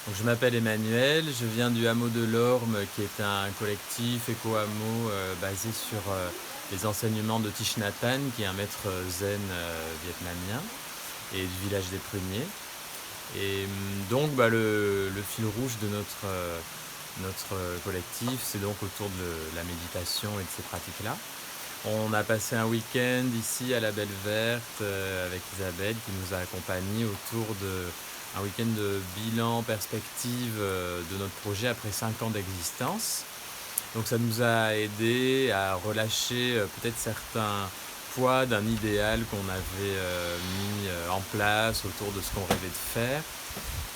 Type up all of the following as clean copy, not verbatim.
Donc, je m'appelle Emmanuel, je viens du hameau de l'Orme, qui est un collectif éco-hameau basé sur les enseignements de Thich Nhat Hanh, qui est un maître zen vietnamien, et du village des Pruniers. Et donc, le fil rouge de notre collectif, c'est donc autour de la méditation et de ces pratiques-là. On a passé un week-end ici à la Belle Verte avec Isabelle qui nous a accompagnés autour de un week-end de bilan, perspective de notre projet après 5 ans d'existence. Donc ça nous a aidé à relâcher peut-être certains poids d'un idéal qu'on avait mis en place autour de ce qu'on rêvait de faire.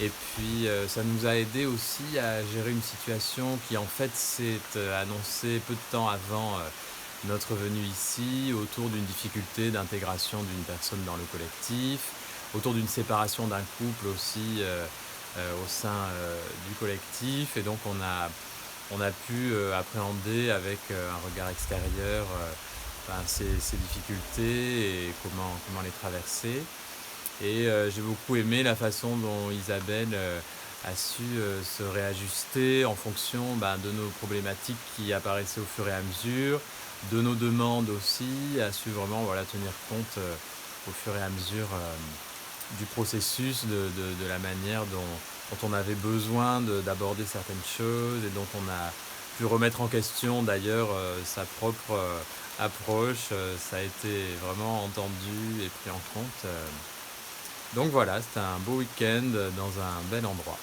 Et puis ça nous a aidé aussi à gérer une situation qui en fait s'est annoncée peu de temps avant notre venue ici, autour d'une difficulté d'intégration d'une personne dans le collectif, autour d'une séparation d'un couple aussi au sein du collectif. Et donc on a pu appréhender avec un regard extérieur ces difficultés et comment les traverser. Et j'ai beaucoup aimé la façon dont Isabelle a su se réajuster en fonction de nos problématiques qui apparaissaient au fur et à mesure, de nos demandes aussi, a su vraiment tenir compte au fur et à mesure du processus, de la manière dont on avait besoin d'aborder certaines choses et dont on a pu remettre en question d'ailleurs sa propre approche. Ça a été vraiment entendu et pris en compte. Donc voilà, c'était un beau week-end dans un bel endroit.